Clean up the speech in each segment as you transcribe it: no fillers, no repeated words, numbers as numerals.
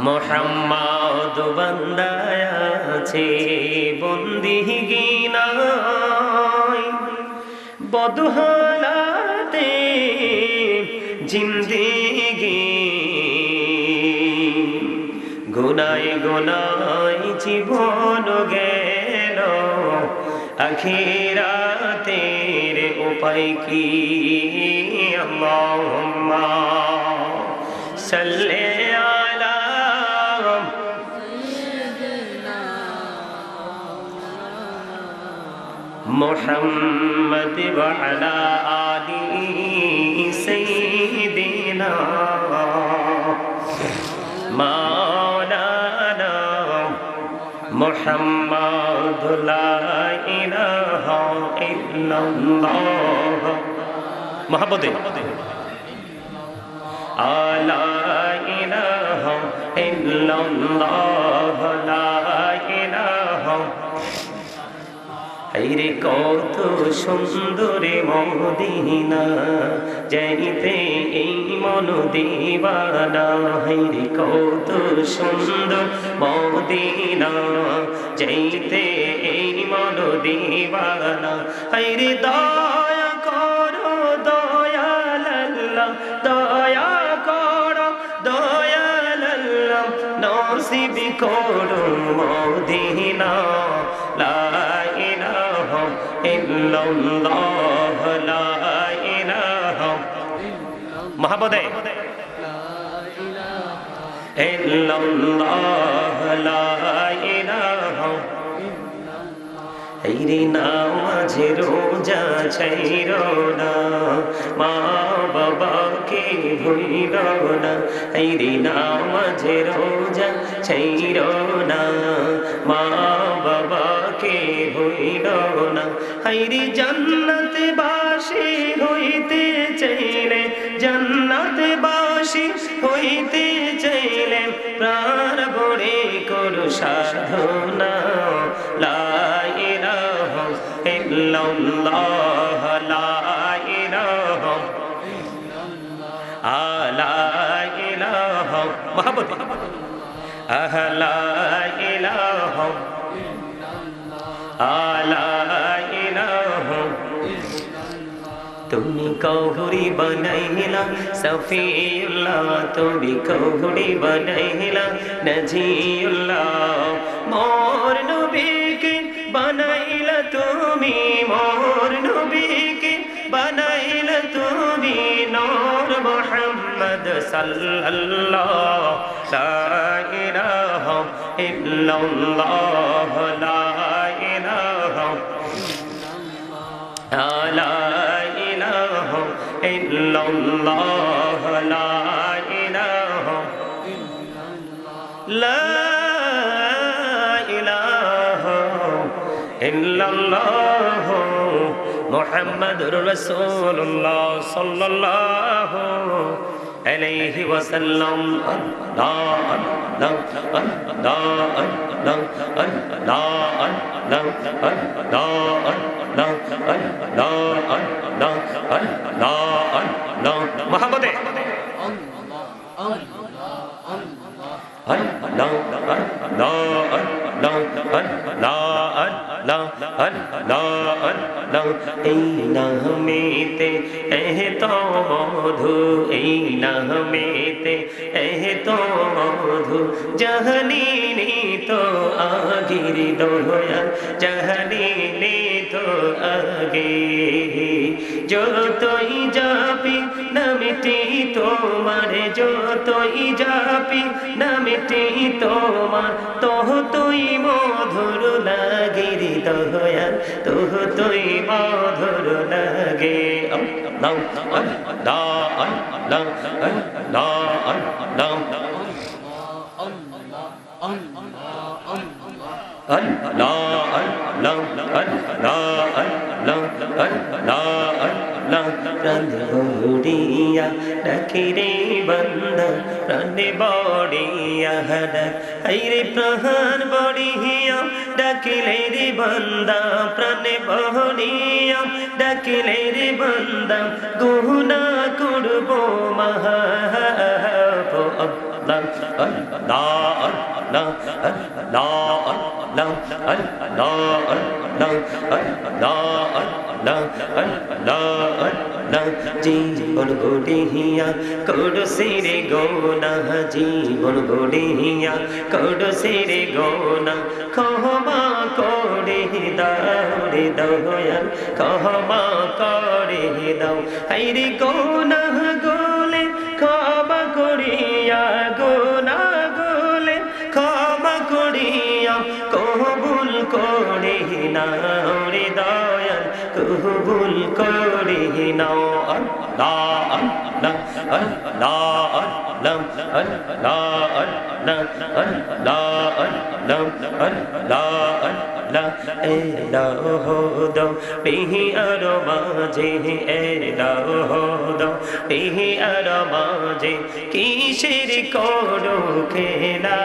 মোহাম্মদ বান্দায় আছে বন্দিগিনায় বদহালাতে জিন্দেগি গুনায় গুনায় জীবন গেল আখিরাতের উপায় কি আল্লাহুম্মা সাল্লি আলা মুহাম্মদ ওয়া আলা আলি সাইয়্যিদিনা মাওলানা মুহাম্মদ লা ইলাহা ইল্লাল্লাহ মুহাম্মদে লা ইলাহা ইল্লাল্লাহ লা ইলাহা হায়রে কত সুন্দর মদিনা যাইতে এই মন দিবানা হায়রে কত সুন্দর মদিনা যাইতে এই মন দিবানা হায়রে দয়া করো দয়াল আল্লাহ দয়া করো দয়াল আল্লাহ নসিব করো মদিনা লা ইলাহা ইল্লাল্লাহ লা ইলাহা মুহাম্মদে ইল্লাল্লাহ লা ইলাহা হায়রে নামাজে রোজা ছাইরো না মা বাবাকে ভুইলো না হায়রে নামাজে রোজা ছাইরো না মা বাবাকে ভুইলো না হায়রে জান্নাতে বাসী হইতে চাইলে জান্নাতে বাসী হইতে চাইলে প্রাণ ভরে করো সাধনা লা ইলাহা ইল্লাল্লাহ লা ইলাহা লা ইলাহা মুহাম্মদ লা ইলাহা লা ইলাহা তুমি কৌহরি বানাইলা সফিউল্লাহ তুমি কৌহরি বানাইলা নজিউল্লাহ মোর নবীকে বানাইলা তুমি মোর নবীকে বানাইলা তুমি নূর মুহাম্মদ সাল্লাল্লাহ লা ইলাহা ইল্লাল্লাহ লা ইলাহা লা ইলাহা ইল্লাল্লাহ লা ইলাহা লা ইলাহা ইল্লাল্লাহ মুহাম্মাদুর রাসূলুল্লাহ সাল্লাল্লাহু আলাইহি ওয়াসাল্লাম আল্লাহ আল্লাহ আল্লাহ আল্লাহ আল্লাহ আল্লাহ মুহাম্মদে এই নামেতে এতো মধু এই নামেতে এতো মধু জাহানিনি তো আগির দয়াল জাহানিনি তো আগে যতই যাবি নামটি তোমার যতই যাবি নামটি তোমার ততই মধুর লাগে দয়াল ততই মধুর লাগে আল্লাহ আল্লাহ আল্লাহ আল্লাহ আল্লাহ বড়িয়া ডাকিরে বন্দা প্রাণে বড়িয়া হাইরে প্রাণ বড়িয়া ডাকিলে রে বন্দা প্রাণে বড়িয়া ডাকিলে রে বন্দা গুনাহ করব মহা জীবন গড়িয়া করছে রে গোনা, জীবন গড়িয়া করছে রে গোনা, ক্ষমা করে দাও রে দয়াল, ক্ষমা করে দাও। হায়রে গোনা গোলে ক্ষমা করিয়া, গোনা গোলে ক্ষমা করিয়া কবুল করে নাও রে দয়াল, কবুল করে নাও। আল্লাহ আল্লাহ আল্লাহ আল্লাহ আল্লাহ আল্লাহ আল্লাহ আল্লাহ আল্লাহ। এলাহো দাও পিহি আর মাঝে, এলাহো দাও পিহি আর মাঝে, কিসের করো খেলা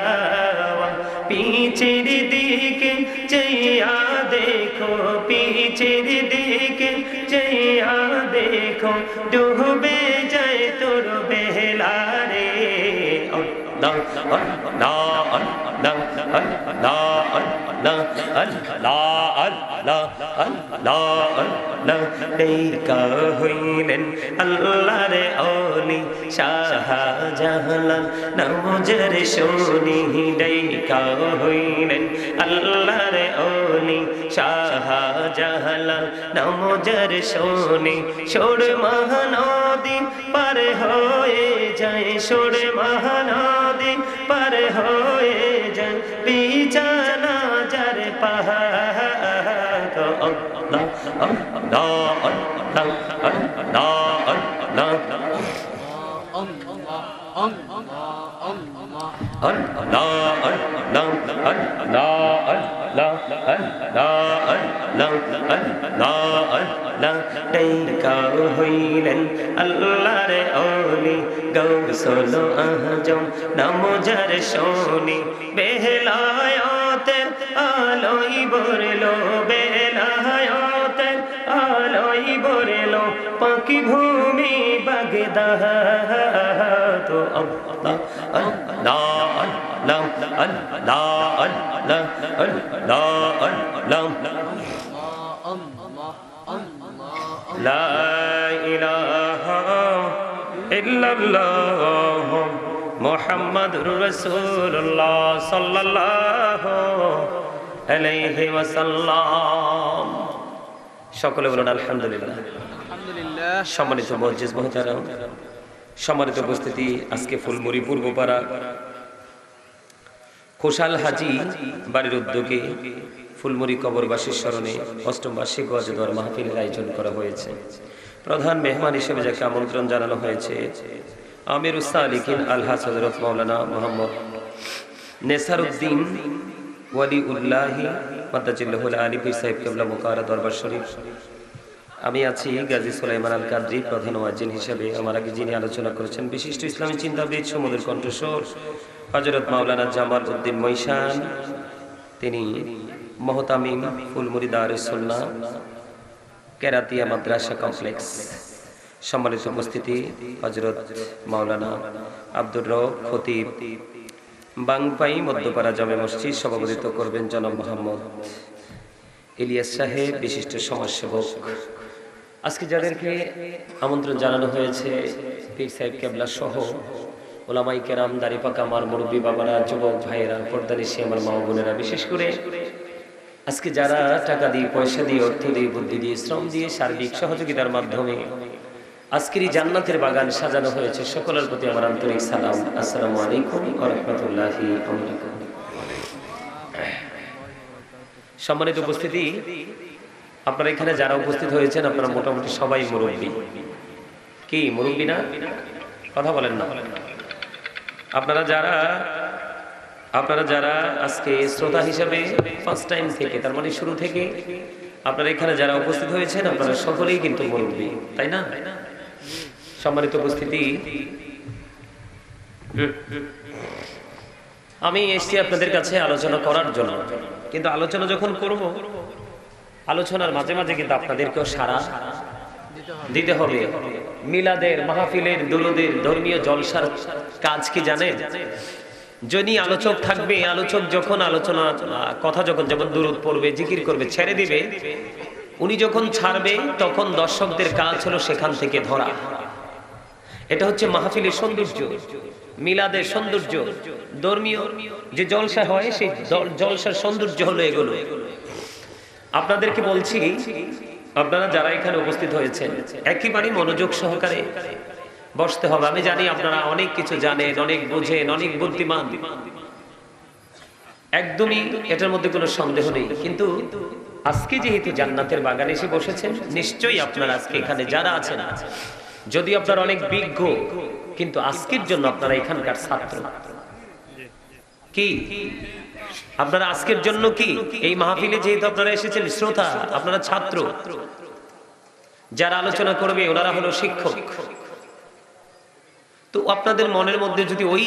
পিছের দিকে চেয়া দেখো, পিছের দিকে চেয়া দেখো, ডুবে যায় তোর বেলা রে। আল্লাহ আল্লাহ আল্লাহ আল্লাহ আল্লাহ আল্লাহ আল্লাহ আল্লাহ আল্লাহ। দেখা হইলেন আল্লাহর ওলি শাহজালাল নামাজের শুনি, দেখা হইলেন আল্লাহর ওলি শাহজালাল নামাজের শুনি, সোর মহানদী পার হয়ে যায়, সোর মহানদী পার হয়ে যায়, বিছানা যার পাহাড়। আল্লাহ আল্লাহ আল্লাহ আল্লাহ হইলেন আল্লাহর ওলি গৌসুল আজম নামাজের শুনি, বেলায়েতের আলোই বরলো, বেলায়েতের আলোই বরলো, পাকি ভূমি বাগদাদ। আল্লাহ আল্লাহ আল্লাহ আল্লাহ আল্লাহ আল্লাহ আল্লাহ। লা ইলাহা ইল্লাল্লাহ মুহাম্মাদুর রাসূলুল্লাহ সাল্লাল্লাহু আলাইহি ওয়াসাল্লাম। সকলে বলুন আলহামদুলিল্লাহ। সম্মানিত মুআজ্জিজ মুহতারাম, সম্মানিত উপস্থিতি, আজকে ফুলমুড়ি পূর্বপাড়া খোসাল হাজি বাড়ির উদ্যোগে ফুলমুড়ি কবরবাসীর স্মরণে অষ্টম বার্ষিক ওয়াজ দোয়ার মাহফিলের আয়োজন করা হয়েছে। প্রধান মেহমান হিসেবে যাকে আমন্ত্রণ জানানো হয়েছে আমিরুস সালিকিন আলহাজ হযরত মাওলানা মুহাম্মদ নেসারউদ্দিন ওয়ালিউল্লাহি মাদ্দাজিল্লাহুল আলী পীর সাহেব কিবলা মুকাররম দরবার শরীফ। আমি আছি গাজী সুলাইমান আল কাদরি প্রধান ওয়াজিন হিসেবে। আমার আগে যিনি আলোচনা করেছেন বিশিষ্ট ইসলামী চিন্তাবিদ, সমুদ্র কণ্ঠস্বর হযরত মাওলানা জামাল উদ্দিন মৈশান, তিনি মহতামিম ফুলমুড়ি দারুস সুন্নাহ কেরাতিয়া মাদ্রাসা কমপ্লেক্স। সম্মানিত উপস্থিতি, হযরত মাওলানা আব্দুর রউফ খতিব বাংপাই মধ্যপাড়া জামে মসজিদ সভাপতিত্ব করবেন জনাব মোহাম্মদ ইলিয়াস সাহেব, বিশিষ্ট সমাজসেবক। আজকে যাদেরকে আমন্ত্রণ জানানো হয়েছে পীর সাহেব কেবলা সহ ওলামায়ে কেরাম, দাড়িপাকা আমার মুরব্বী বাবারা, যুবক ভাইয়েরা, পর্দানিশী আমার মা বোনেরা, বিশেষ করে আজকে যারা টাকা দিয়ে, পয়সা দিয়ে, অর্থ দিয়ে, বুদ্ধি দিয়ে, শ্রম দিয়ে, সার্বিক সহযোগিতার মাধ্যমে আজকের এই জান্নাতের বাগান সাজানো হয়েছে, সকলের প্রতি আমার আন্তরিক সালাম। আসসালামু আলাইকুম ওয়া রাহমাতুল্লাহি ওয়া বারাকাতুহু। সম্মানিত উপস্থিতি, আপনারা এখানে যারা উপস্থিত হয়েছেন আপনারা মোটামুটি সবাই মুরব্বী। কি মুরব্বী না? কথা বলেন না। আপনারা যারা আজকে শ্রোতা হিসাবে ফার্স্ট টাইম থেকে, তার মানে শুরু থেকে আপনারা এখানে যারা উপস্থিত হয়েছেন আপনারা সকলেই কিন্তু মুরব্বী, তাই না? সম্মানিত উপস্থিতি, আমি এসেছি আপনাদের কাছে আলোচনা করার জন্য, কিন্তু আলোচনা যখন করব আলোচনার মাঝে মাঝে কিন্তু আপনাদেরকেও সাড়া দিতে হবে। মিলাদের, মাহফিলের, দুরুদের, ধর্মীয় জলসার কাজ কি জানেন? যিনি আলোচক থাকবে, আলোচক যখন আলোচনা কথা যখন যেমন দুরুদ পড়বে, জিকির করবে, ছেড়ে দিবে, উনি যখন ছাড়বে তখন দর্শকদের কাজ হলো সেখান থেকে ধরা। এটা হচ্ছে মাহফিলের সৌন্দর্য, মিলাদের সৌন্দর্য, ধর্মীয় যে জলসা হয় সেই জলসার সৌন্দর্য হলো এগুলো। আপনাদেরকে বলছি, আপনারা যারা এখানে উপস্থিত হয়েছেন একেবারে মনোযোগ সহকারে বসতে হবে। আমি জানি আপনারা অনেক কিছু জানেন, অনেক বোঝেন, অনেক বুদ্ধিমান, একদমই এটার মধ্যে কোনো সন্দেহ নেই। কিন্তু আজকে যেহেতু জান্নাতের বাগানে এসে বসেছেন, নিশ্চয়ই আপনারা আজকে এখানে যারা আছেন, যদি আপনারা অনেক বিজ্ঞ, কিন্তু আজকের জন্য আপনারা এখানকার ছাত্র। কি আপনারা আজকের জন্য কি এই মাহফিলে যেহেতু আপনারা এসেছেন শ্রোতা, আপনারা ছাত্র। যারা আলোচনা করবে ওনারা হলো শিক্ষক। তো আপনাদের মনের মধ্যে যদি ওই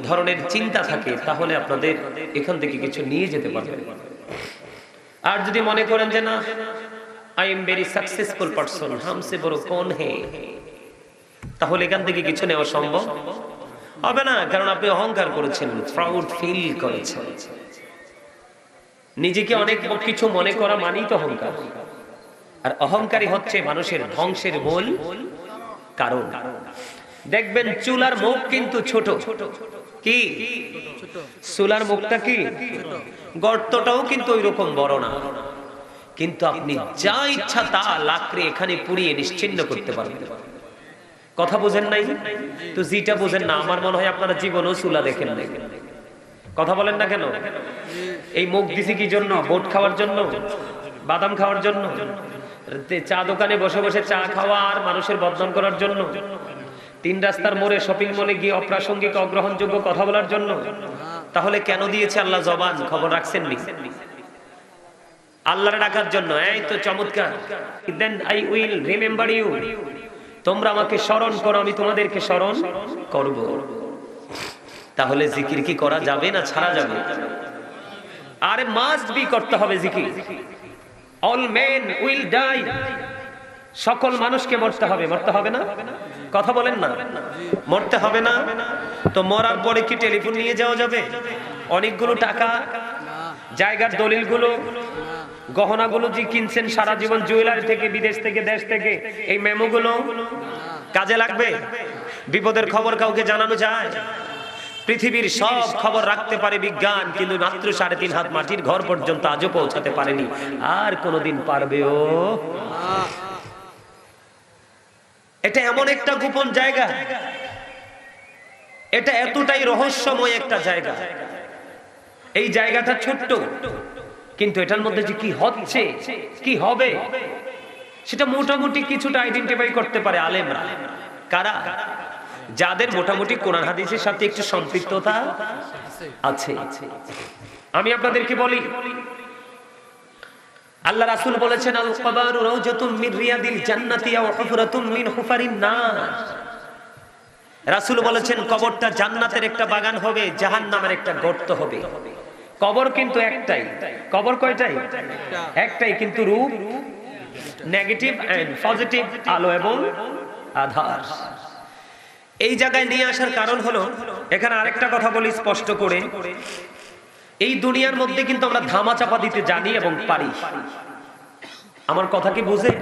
ধরনের চিন্তা থাকে তাহলে আপনাদের এখান থেকে কিছু নিয়ে যেতে পারবেন। আর যদি মনে করেন যে না, I am very successful person, হামসে বড় কোন হে, তাহলে এখান থেকে কিছু নেওয়া সম্ভব হবে না। কারণ আপনি অহংকার করেছেন, প্রাউড ফিল করেছেন। নিজেকে অনেক কিছু মনে করা মানেই তো অহংকার। আর অহংকারী হচ্ছে মানুষের ধ্বংসের মূল কারণ। দেখবেন চুলার মুখ কিন্তু ছোট, কি চুলার মুখটা কি, গর্তটাও কিন্তু ওই রকম বড় না, কিন্তু আপনি যা ইচ্ছা তা লাকড়ি এখানে পুড়িয়ে নিশ্চিহ্ন করতে পারবেন। কথা বোঝেন নাই তো? যেটা বোঝেন না, আমার মনে হয় আপনারা জীবনেও চুলা দেখেন না। কথা বলেন না কেন? এই মুখ দিছি কি জন্য? ভোট খাওয়ার জন্য, বাদাম খাওয়ার জন্য, চা দোকানে বসে বসে চা খাওয়া আর মানুষের বদনাম করার জন্য, তিন রাস্তার মোড়ে শপিং মলে গিয়ে অপ্রাসঙ্গিক অগ্রহণযোগ্য কথা বলার জন্য? তাহলে কেন দিয়েছে আল্লাহ জবান? খবর রাখছেন নি? আল্লাহর ডাকার জন্য। এই তো চমৎকার। Then I will remember you, তোমরা আমাকে স্মরণ করো, আমি তোমাদেরকে স্মরণ করব। তাহলে জিকির কি করা যাবে না ছাড়া যাবে? আরে মাস্ট বি করতে হবে জিকির। অল মেন উইল ডাই, সকল মানুষকে মরতে হবে। মরতে হবে না? কথা বলেন না, মরতে হবে না? তো মরার পরে কি টেলিফোন নিয়ে যাওয়া যাবে? অনেকগুলো টাকা, জায়গার দলিলগুলো, গহনাগুলো যে কিনছেন সারা জীবন জুয়েলারি থেকে, বিদেশ থেকে, দেশ থেকে, এই মেমোগুলো কাজে লাগবে? বিপদের খবর কাউকে জানানো যায়? পৃথিবীর সব খবর রাখতে পারে বিজ্ঞান, কিন্তু মাত্র 3.5 হাত মাটির ঘর পর্যন্ত আজও পৌঁছাতে পারেনি, আর কোনোদিন পারবেও। এটা এমন একটা গোপন জায়গা, এটা এতটাই রহস্যময় একটা জায়গা। এই জায়গাটা ছোট্ট, কিন্তু এটার মধ্যে যে কি হচ্ছে, কি হবে, সেটা মোটামুটি কিছুটা আইডেন্টিফাই করতে পারে আলেমরা। কারা? যাদের মোটামুটি কোরআন হাদিসের সাথে একটু সম্পৃক্ততা আছে। আমি আপনাদেরকে বলি, আল্লাহ রাসূল বলেছেন, আল কবরু রাউজাতুম মিন রিয়াদিল জান্নাতি আও হুফরাতুম মিন হুফারিন নার। রাসূল বলেছেন কবরটা জান্নাতের একটা বাগান হবে, জাহান্নামের একটা গর্ত হবে। কবর কিন্তু একটাই। কবর কয়টাই? একটাই, কিন্তু রূপ নেগেটিভ এন্ড পজিটিভ, আলো এবং আধার। এই জায়গায় নিয়ে আসার কারণ হলো, এখানে আরেকটা কথা বলি স্পষ্ট করে, এই দুনিয়ার মধ্যে কিন্তু আমরা ধামা চাপা দিতে জানি এবং পারি। আমার কথা কি বুঝে?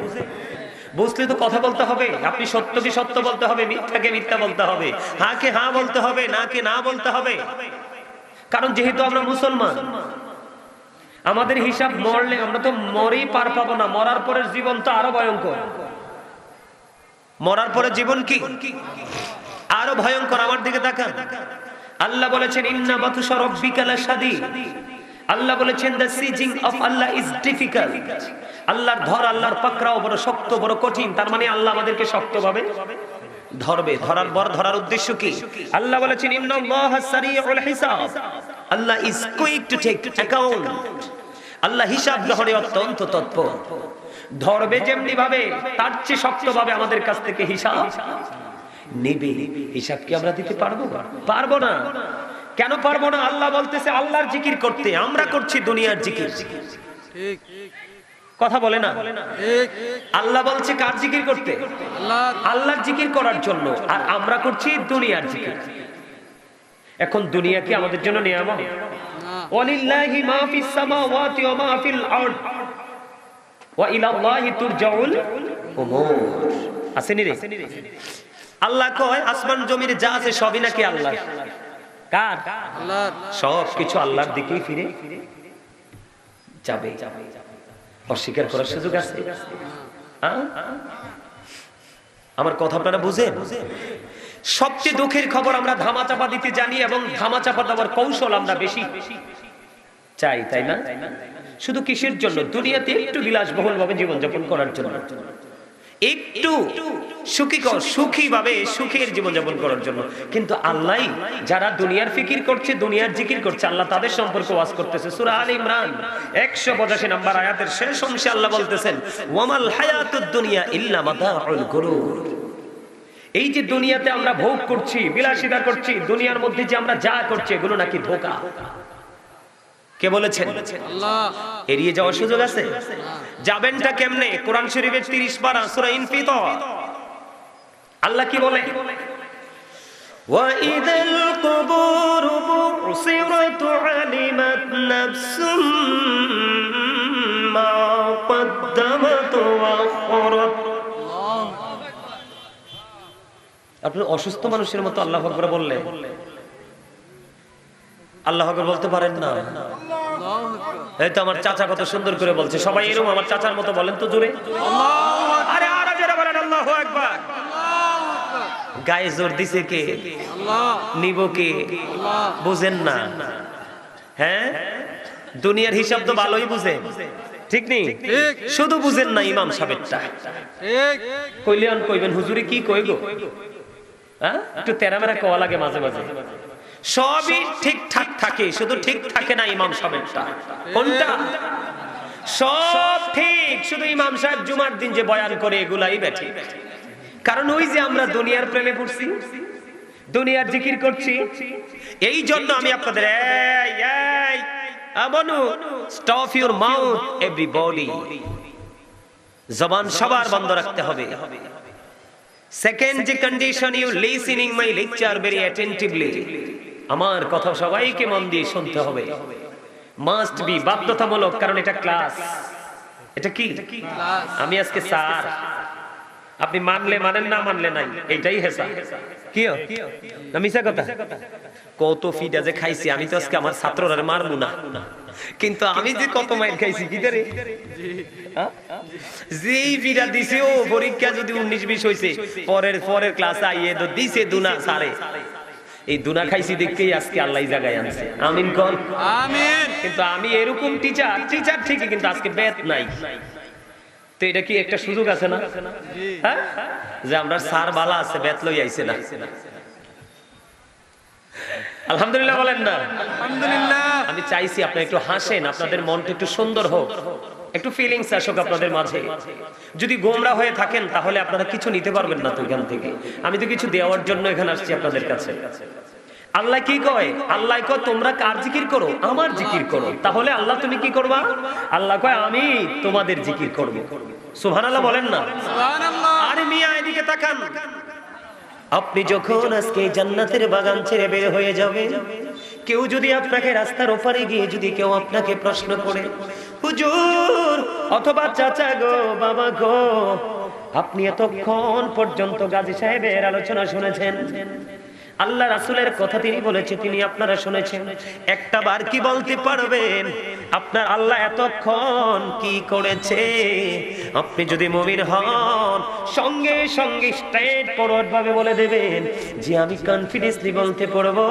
বুঝলে তো কথা বলতে হবে। আপনি সত্যকে সত্য বলতে হবে, মিথ্যাকে মিথ্যা বলতে হবে, হ্যাঁ কে হ্যাঁ বলতে হবে, না কে না বলতে হবে। কারণ যেহেতু আমরা মুসলমান, আমাদের হিসাব মরলে আমরা তো মরেই পার পাবো না। মরার পরের জীবন তো আরো ভয়ঙ্কর। মরার পরের জীবন কি আরো ভয়ঙ্কর। আমার দিকে তাকান। আল্লাহ বলেছেন, ইন্না বাতুশা রাব্বিকা লাশাদীদ। আল্লাহ বলেছেন, the sieging of Allah is difficult। আল্লাহর ধর, আল্লাহর পাকড়াও বড় শক্ত, বড় কঠিন। তার মানে আল্লাহ আমাদেরকে শক্তভাবে ধরবে। ধরার পর ধরার উদ্দেশ্য কি? আল্লাহ বলেছেন, ইন্নাল্লাহা সারিউল হিসাব। আল্লাহ is quick to take account। আল্লাহ হিসাব গ্রহণে অত্যন্ত তৎপর। ধরবে যেমনি ভাবে, তার চেয়ে শক্তভাবে আমাদের কাছ থেকে হিসাব নেবে। হিসাব কি আমরা দিতে পারবো? পারবো না। কেন পারবো না? আল্লাহ বলতেছে আল্লাহর জিকির করতে। আমরা করছি দুনিয়ার জিকির। ঠিক। কথা বলে না? আল্লাহ বলছে কার জিকির করতে? আল্লাহর জিকির করার জন্য, আর আমরা করছি দুনিয়ার জিকির। এখন দুনিয়া কি আমাদের জন্য নিয়ামত? ওয়ালিল্লাহি মা ফিস সামাওয়াতি ওয়া মা ফিল আরদ ওয়া ইলাল্লাহি তুরজাউল উমুর। আসেনি রে? আল্লাহ কয় আসমান জমিনে যা আছে সবই নাকি আল্লাহ। কার? আল্লাহর। সব কিছু আল্লাহর দিকেই ফিরে যাবে। অস্বীকার করার সুযোগ আছে? আমার কথা আপনারা বুঝেন? সবচেয়ে দুঃখের খবর আমরা ধামাচাপা দিতে জানি, এবং ধামাচাপা দেওয়ার কৌশল আমরা বেশি চাই, তাই না? শুধু কিসের জন্য? দুনিয়াতে একটু বিলাসবহুল ভাবে জীবনযাপন করার জন্য, একটু সুখী ভাবে সুখের জীবনযাপন করার জন্য। কিন্তু আল্লাহ যারা দুনিয়ার ফিকির করছে, দুনিয়ার জিকির করছে, আল্লাহ তাদের সম্পর্কে ওয়াজ করতেছে। সূরা আলে ইমরান 185 নম্বর আয়াতের শেষ অংশে আল্লাহ বলতেছেন, ওয়ামাল হায়াতুদ দুনিয়া ইল্লা মাতাউল গুরুর। এই যে দুনিয়াতে আমরা ভোগ করছি, বিলাসিতা করছি, দুনিয়ার মধ্যে যে আমরা যা করছি, এগুলো নাকি ধোঁকা। কে বলেছেন? আল্লাহ। এড়িয়ে যাওয়ার সুযোগ আছে? যাবেনটা কেমনে? কোরআন শরীফের 30 পারা সূরা ইনফিতার আল্লাহ কি বলে? ওয়া ইদাল কুবুর বুসিরাত আলিমাত নাফসুম মা কদ্দামাত ওয়া আখরাত। আপনি অসুস্থ মানুষের মতো আল্লাহু আকবার বললে আল্লাহু আকবার বলতে পারেন না? এই তো আমার চাচা কত সুন্দর করে বলছে, সবাই এরকম আমার চাচার মতো বলেন তো জোরে আল্লাহু আকবার। আরে আরো জোরে বলেন আল্লাহু আকবার। গায়ে জোর দিছে কে? আল্লাহ। নিব কে? আল্লাহ। বুঝেন না? হ্যাঁ, দুনিয়ার হিসাব তো ভালোই বুঝেন, ঠিক নেই? শুধু বুঝেন না ইমাম সাহেবটা। ঠিক কইলেন কইবেন হুজুরে কি কই গো? হ্যাঁ, একটু তেরামেরা কোয়া লাগে মাঝে মাঝে। সবই ঠিকঠাক থাকে, শুধু ঠিক থাকে না ইমাম সাহেবটা। কোনটা? সব ঠিক, শুধু ইমাম সাহেব জুমার দিন যে বয়ান করে এগুলাই বেঠিক। কারণ ওই যে আমরা দুনিয়ার প্রেমে পড়ছি, দুনিয়ার জিকির করছি। এই জন্য আমি আপনাদের আমনু স্টপ ইউর মাউথ এভরিবডি, জবান সবার বন্ধ রাখতে হবে। সেকেন্ড যে condition, you listening my lecture very attentively, আমার কথা সবাইকে মন দিয়ে শুনতে হবে। মাস্ট বি, বাধ্যতামূলক, কারণ এটা ক্লাস। এটা কি? আমি আজকে স্যার, আপনি মানলে মানেন, না মানলে নাই, এটাই হেসা। কি না মিছা কথা? কত ফিডা যে খাইছি আমি, তো আজকে আমার ছাত্ররা মারবো না, কিন্তু আমি যে কত মাইর খাইছি কি করে যেই ফিডা দিছে, ও পরীক্ষা যদি 19-20 হইছে, পরের ক্লাসে আইয়ে তো দিছে দুনা সারে। এই দুনা খাইছি দেখেই আজকে আল্লাহ জায়গায় আনছে। আমিন কোন? আমিন। কিন্তু আমি এরকম টিচার ঠিকই, কিন্তু আজকে বেত নাই। তো এটা কি একটা সুযোগ আছে না? হ্যাঁ, যে আমরা স্যার বালা আছে, বেত লই আইছে না। আলহামদুলিল্লাহ বলেন না? আলহামদুলিল্লাহ। আমি চাইছি আপনারা একটু হাসেন, আপনাদের মনটা একটু সুন্দর হোক, একটু ফিলিংস আসুক আপনাদের মাঝে। যদি গোমরা হয়ে থাকেন তাহলে আপনারা কিছু নিতে পারবেন না তো এখান থেকে। আমি তো কিছু দেওয়ার জন্য এখানে আসছি আপনাদের কাছে। আল্লাহ কি কয়? আল্লাহ কয় তোমরা কার জিকির করো? আমার জিকির করো। তাহলে আল্লাহ তুমি কি করবা? আল্লাহ কয় আমি তোমাদের জিকির করব। সুবহানাল্লাহ বলেন না? সুবহানাল্লাহ। আরে মিয়া এদিকে তাকান। আপনি যখন আজকে জান্নাতের বাগান ছেড়ে বের হয়ে যাবেন, কেউ যদি আপনাকে রাস্তার ওপারে গিয়ে যদি কেউ আপনাকে প্রশ্ন করে, হুজুর অথবা চাচা গো, বাবা গো, আপনি এতক্ষণ পর্যন্ত গাজী সাহেবের আলোচনা শুনেছেন, আল্লাহ রাসূলের কথা তিনি বলেছে, তিনি আপনারা শুনেছেন, একটা বার কি বলতে পারবেন আপনার আল্লাহ এতক্ষণ কি করেছে? আপনি যদি মুমিন হন, সঙ্গে সঙ্গে স্ট্রেট ফরওয়ার্ড ভাবে বলে দেবেন যে আমি কনফিডেন্সলি বলতে পারবো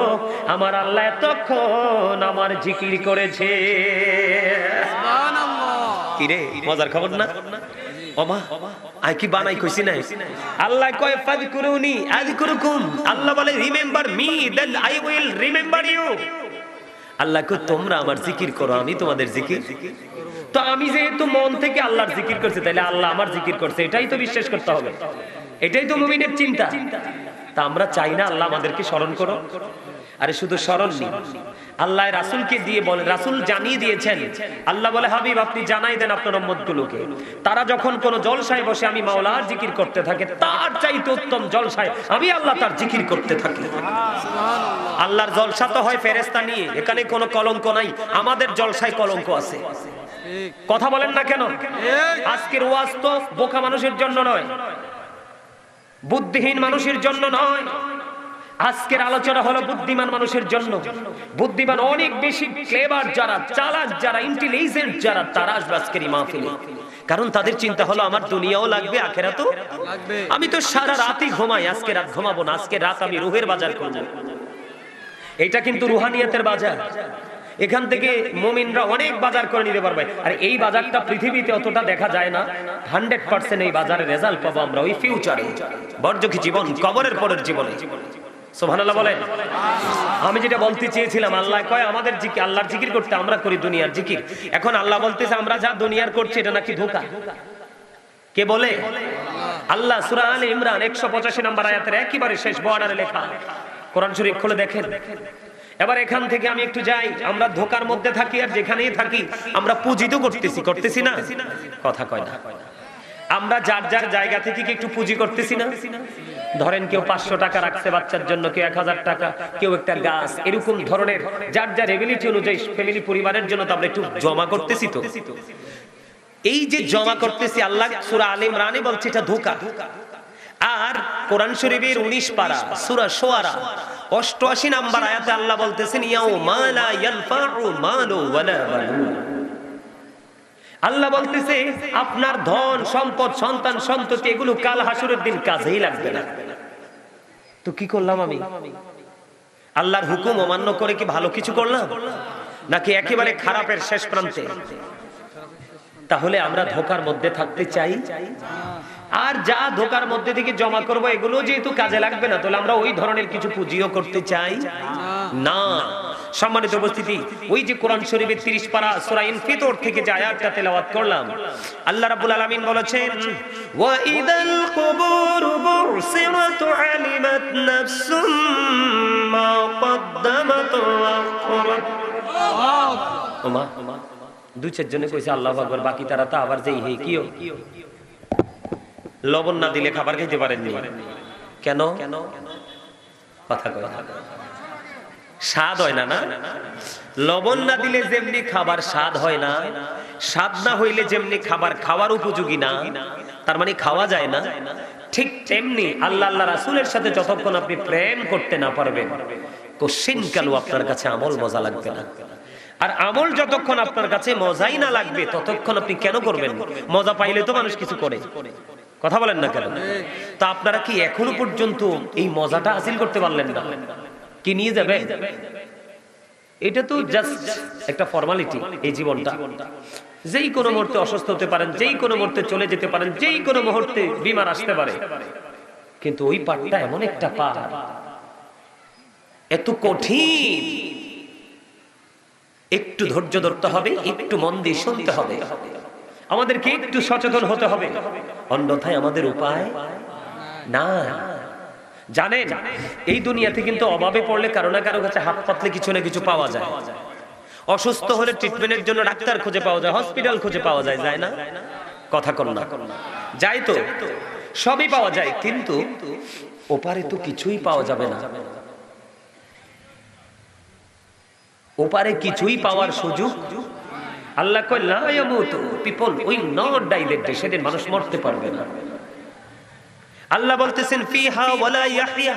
আমার আল্লাহ এতক্ষণ আমার জিকির করেছে। সুবহানাল্লাহ। কি রে, মজার খবর না? ওমা আই কি বানাই কইছি না? আল্লাহ কয় ফাযকুরুনি আযকুরুকুম, আল্লাহ বলে remember me then I will remember you. Allah কয় তোমরা আমার জিকির করো, আমি তোমাদের জিকির। তো আমি যেহেতু মন থেকে আল্লাহর জিকির করছি, তাহলে আল্লাহ আমার জিকির করছে, এটাই তো বিশ্বাস করতে হবে, এটাই তো মুমিনের চিন্তা। তা আমরা চাই না আল্লাহ আমাদেরকে স্মরণ করো? আরে শুধু স্মরণ নেই, আল্লাহ রাসূলকে দিয়ে বলেন, রাসূল জানিয়ে দিয়েছেন। আল্লাহ বলে হাবিব আপনি জানাই দেন আপনার উম্মতগুলোকে, তারা যখন কোন জলসায় বসে আমি মাওলার জিকির করতে থাকে, তার চাইতে উত্তম জলসায় আমি আল্লাহ তার জিকির করতে থাকি। সুবহানাল্লাহ। আল্লাহর জলসা তো হয় ফেরেশতা নিয়ে, এখানে কোনো কলঙ্ক নাই। আমাদের জলসায় কলঙ্ক আছে। কথা বলেন না কেন? আজকের ওয়াজ তো বোকা মানুষের জন্য নয়, বুদ্ধিহীন মানুষের জন্য নয়। আজকের আলোচনা হলো বুদ্ধিমান মানুষের জন্য। বুদ্ধিমান অনেক বেশি ক্লেভার যারা, চালাক যারা, ইন্টেলিজেন্ট যারা, তারা আসবে আজকের এই মাহফিলে। কারণ তাদের চিন্তা হলো আমার দুনিয়াও লাগবে, আখিরাতও লাগবে। আমি তো সারা রাতই ঘুমাই, আজকে রাত ঘুমাবো না, আজকে রাত আমি রুহের বাজার করব। এটা কিন্তু রুহানিয়াতের বাজার। এখান থেকে মুমিনরা অনেক বাজার করে নিতে পারবে। আর এই বাজারটা পৃথিবীতে অতটা দেখা যায় না। 100% এই বাজারে রেজাল্ট পাবো আমরা ওই ফিউচারে, বর্জকি জীবন, কবরের পরের জীবনে। সুবহানাল্লাহ বলেন। আমি যেটা বলতে চেয়েছিলাম, আল্লাহ কয় আমাদের জিকির, আল্লাহর জিকির করতে, আমরা করি দুনিয়ার জিকির। এখন আল্লাহ বলতেছে আমরা যা দুনিয়ার করছি এটা নাকি ধোঁকা। কে বলে? আল্লাহ। সূরা আলে ইমরান 185 নম্বর আয়াতের একেবারে শেষ বর্ডারে লেখা। কোরআন শরীফ খুলে দেখেন। এবার এখান থেকে আমি একটু যাই। আমরা ধোঁকার মধ্যে থাকি, আর যেখানেই থাকি আমরা পুঁজি তো করতেছি না? কথা কয় না। আমরা যার যার জায়গা থেকে কি একটু পুঁজি করতেছি না? ধরেন কেউ 500 টাকা রাখছে বাচ্চার জন্য, কেউ 1000 টাকা, কেউ একটা গাছ, এরকম ধরনের যার যার এবিলিটি অনুযায়ী ফ্যামিলি পরিবারের জন্য তো আমরা একটু জমা করতেছি। তো এই যে জমা করতেছি, আল্লাহ সূরা আলে ইমরানে বলছে এটা ধোঁকা। আর কোরআন শরীফের 19 পারা সূরা শুআরা 88 নম্বর আয়াতে আল্লাহ বলতেছেন ইয়াউমা লা ইয়ানফাউ মালু ওয়ালা বানুন। আল্লাহ বলতেছে আপনার ধন সম্পদ, সন্তান সন্ততি এগুলো কাল হাসরের দিন কাজেই লাগবে না। তো কি করলাম আমি? আল্লাহর হুকুম অমান্য করে কি ভালো কিছু করলাম, নাকি একেবারে খারাপের শেষ প্রান্তে? তাহলে আমরা ধোঁকার মধ্যে থাকতে চাই। আর যা ধোঁকার মধ্যে থেকে জমা করবো এগুলো যেহেতু কাজে লাগবে না, তাহলে আমরা ওই ধরনের কিছু পুঁজিও করতে চাই না। সম্মানিত উপস্থিতি, ওই যে কোরআন শরীফের 30 পারা সূরা ইনফিতর থেকে যে আয়াতটা তেলাওয়াত করলাম, আল্লাহ রাব্বুল আলামিন বলেছেন ওয়া ইদাল কুবুর বুরসিরাত আলিমাত নাফসুম মা কদ্দামাত ওয়া আখরাত। ওমা 2-4 জনে কইছে আল্লাহু আকবার, বাকি তারা তো আবার যেই হে কিও লবণ না দিলে খাবার খেতে পারেননি কেন? কথা কয় না, স্বাদ হয় না। না, লবণ না দিলে যেমনি খাবার স্বাদ হয় না, স্বাদ না হইলে যেমনি খাবার খাওয়ার উপযোগী না, তার মানে খাওয়া যায় না, ঠিক তেমনি আল্লাহ আল্লাহ রাসূলের সাথে যতক্ষণ আপনি প্রেম করতে না পারবেন, কোশ্চিন কালু আপনার কাছে আমল মজা লাগবে না। আর আমল যতক্ষণ আপনার কাছে মজাই না লাগবে ততক্ষণ আপনি কেন করবেন? মজা পাইলে তো মানুষ কিছু করে। কথা বলেন না কেন? তা আপনারা কি এখনো পর্যন্ত এই মজাটা হাসিল করতে পারলেন না? কি নিয়ে যাবে? এটা তো জাস্ট একটা ফর্মালিটি। এই জীবনটা যেই কোনো মুহূর্তে অসুস্থ হতে পারেন, যেই কোনো মুহূর্তে চলে যেতে পারেন, যেই কোনো মুহূর্তে বিমার আসতে পারে। কিন্তু ওই পাঠটা এমন একটা পাঠ, এত কঠিন, একটু ধৈর্য ধরতে হবে, একটু মন দিয়ে শুনতে হবে, আমাদেরকে একটু সচেতন হতে হবে, অন্যথায় আমাদের উপায় না। জানেন এই দুনিয়াতে কিন্তু অভাবে পড়লে কারো না কারো কাছে হাত পাতলে কিছু না কিছু পাওয়া যায়। অসুস্থ হলে ট্রিটমেন্টের জন্য ডাক্তার খুঁজে পাওয়া যায়, হসপিটাল খুঁজে পাওয়া যায়, যায় না? কথা কর না, যাই তো, সবই পাওয়া যায়, কিন্তু ওপারে তো কিছুই পাওয়া যাবে না। ওপারে কিছুই পাওয়ার সুযোগ আল্লাহ কয় লা ইয়ামুতু, people will not die that day, সেদিন মানুষ মরতে পারবে না। আল্লাহ বলতেছেন ফিহা ওয়ালা ইয়াহইয়া,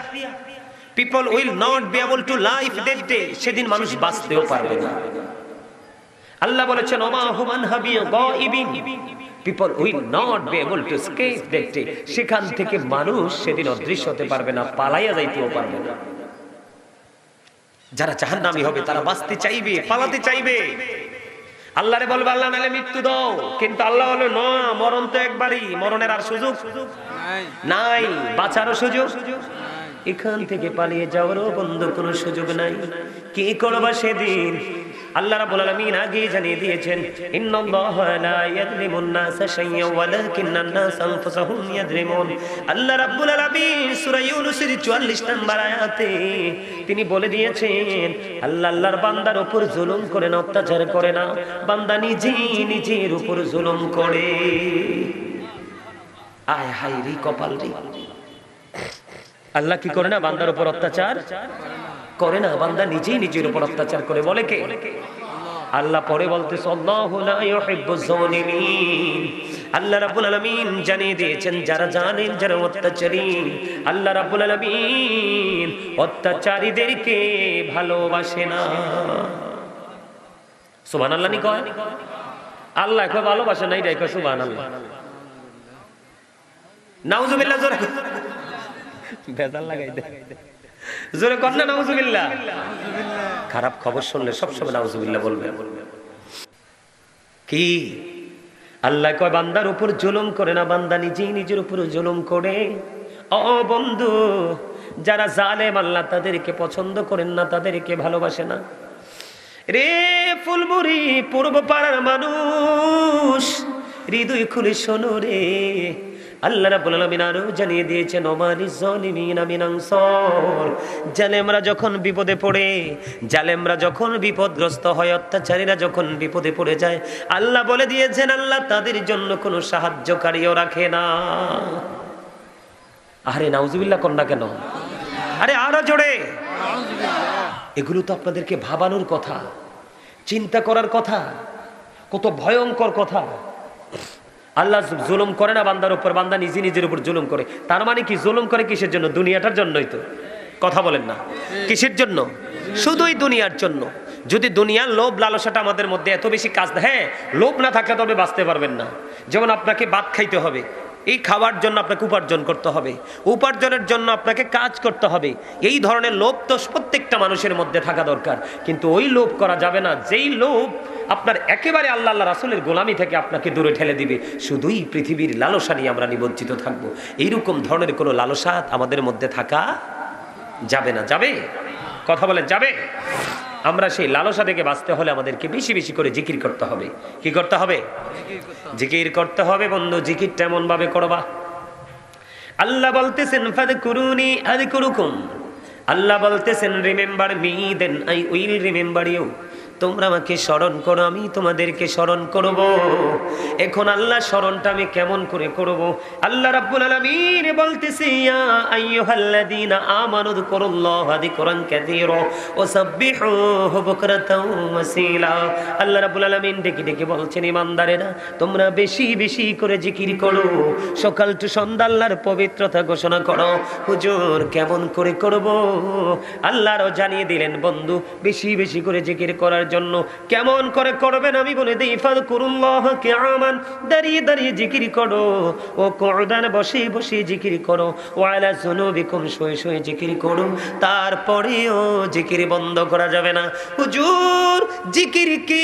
people will not be able to live that day, সেদিন মানুষ বাঁচতেও পারবে না। আল্লাহ বলেছেন ওমা হুমান হাবি গায়িবিন, people will not be able to escape that day, সেখান থেকে মানুষ সেদিন অদৃশ্য হতে পারবে না, পালাইয়া যাইতেও পারবে না। যারা জাহান্নামী হবে তারা বাঁচতে চাইবে, পালাতে চাইবে, আল্লাহরে বলবে আল্লাহ নালে মৃত্যু দাও, কিন্তু আল্লাহ বলে না, মরণ তো একবারই, মরণের আর সুযোগ নাই, বাঁচারও সুযোগ, এখান থেকে পালিয়ে যাওয়ারও বন্ধ কোনো সুযোগ নাই। কি করবা সেদিন? আল্লাহ রাব্বুল আলামিন আগে জানিয়ে দিয়েছেন, ইন্নাল্লাহা লা ইয়াযলিমুন নাসা শাইয়্যান ওয়ালাকিন্নান নাসা আনফুসাহুম ইয়াযলিমুন। আল্লাহ রাব্বুল আলামিন সূরা ইউনূসের 44 নম্বর আয়াতে তিনি বলে দিয়েছেন, আল্লাহর বান্দার উপর জুলুম করে না, অত্যাচার করে না, বান্দা নিজের উপর জুলুম করে। আয় হায় রে কপাল রে, আল্লাহ কি করে না? বান্দার উপর অত্যাচার করে না, বান্দা নিজের উপর অত্যাচার করে। বলে কে? আল্লাহ পরে বলতেছে, আল্লাহু লা ইউহিব্বুজ জালিমিন। আল্লাহ রাব্বুল আলামিন জানিয়ে দিয়েছেন, যারা জানেন, যারা অত্যাচারী, আল্লাহ রাব্বুল আলামিন অত্যাচারীদেরকে ভালোবাসে না। সুবহানাল্লাহ নি কয়, আল্লাহ কয় ভালোবাসে না, এটাই কয় সুবহানাল্লাহ। নাউজুবিল্লাহ, জোরে বেজাল লাগাই দে, জোরে কর না নাউজুবিল্লাহ। খারাপ খবর শুনলে সবসময় নাউজুবিল্লাহ বলবে। কি আল্লাহ কয় বান্দার উপর জুলুম করে না, বান্দা নিজের উপর জুলুম করে। ও বন্ধু, যারা জালেম আল্লাহ তাদেরকে পছন্দ করেন না, তাদেরকে ভালোবাসে না। রে ফুলমুরি পূর্ব পাড়ার মানুষ, হৃদয় খুলে শোনো রে, আল্লাহ রাব্বুল আলামিন আরো জানিয়ে দিয়েছেন, ওমালিজ জালিমিনা মিন আনসার। জালেমরা যখন বিপদে পড়ে, জালেমরা যখন বিপদগ্রস্ত হয়, অত্যাচারীরা যখন বিপদে পড়ে যায়, আল্লাহ বলে দিয়েছেন, আল্লাহ তাদের জন্য কোনো সাহায্যকারীও রাখে না। আরে নাউজুবিল্লাহ কন্যা কেন? আরে আরো জোরে। এগুলো তো আপনাদেরকে ভাবানোর কথা, চিন্তা করার কথা, কত ভয়ঙ্কর কথা। আল্লাহ জুলুম করে না বান্দার উপর, বান্দা নিজের উপর জুলুম করে। তার মানে কি? জুলুম করে কিসের জন্য? দুনিয়াটার জন্যই তো। কথা বলেন না, কিসের জন্য? শুধুই দুনিয়ার জন্য। যদি দুনিয়ার লোভ লালসাটা আমাদের মধ্যে এত বেশি কাজ দেয়, হ্যাঁ, লোভ না থাকলে তবে বাঁচতে পারবেন না। যেমন আপনাকে ভাত খাইতে হবে, এই খাওয়ার জন্য আপনাকে উপার্জন করতে হবে, উপার্জনের জন্য আপনাকে কাজ করতে হবে। এই ধরনের লোভ তো প্রত্যেকটা মানুষের মধ্যে থাকা দরকার। কিন্তু ওই লোভ করা যাবে না যেই লোভ আপনার একেবারে আল্লাহ রাসূলের গোলামি থেকে আপনাকে দূরে ঠেলে দিবে। শুধুই পৃথিবীর লালসা নিয়ে আমরা নিবজ্জিত থাকবো। এইরকম ধরনের কোনো লালসা আমাদের মধ্যে থাকা যাবে না। যাবে? কথা বলেন, যাবে? আমরা সেই লালসা থেকে বাঁচতে হলে আমাদেরকে বেশি বেশি করে জিকির করতে হবে। কি করতে হবে? জিকির করতে হবে বন্ধু। জিকিরটা এমন ভাবে করবা, আল্লাহ বলতেছেন ফাযকুরুনি আযকুরুকুম। আল্লাহ বলতেছেন remember me then I will remember you. তোমরা আমাকে স্মরণ করো, আমি তোমাদেরকে স্মরণ করব। এখন আল্লাহ স্মরণটা আমি কেমন করে করব? আল্লাহ রাব্বুল আলামিন বলতেছে, ইয়া আইয়ুহাল্লাযীনা আমানু যকুরুল্লাহা যিকরান কাসীরা ওয়া সাব্বিহুহু বুকরাতাও ওয়াসীলা। আল্লাহ রাব্বুল আলামিন ডেকে ডেকে বলছেন, ইমানদারেরা তোমরা বেশি বেশি করে জিকির করো, সকাল টু সন্ধ্যা আল্লাহর পবিত্রতা ঘোষণা করো। হুজুর কেমন করে করব? আল্লাহও জানিয়ে দিলেন বন্ধু, বেশি বেশি করে জিকির করার জন্য। কেমন করে করবেন আমি বলে দেই। ফাযকুরুল্লাহ কিয়ামান, দাঁড়িয়ে দাঁড়িয়ে জিকির করো, ও কুউদান বসে বসে জিকির করো, ওয়া আলা যুনুবিকুম শুয়ে শুয়ে জিকির করো। তারপরেও জিকির বন্ধ করা যাবে না। হুজুর জিকির কি?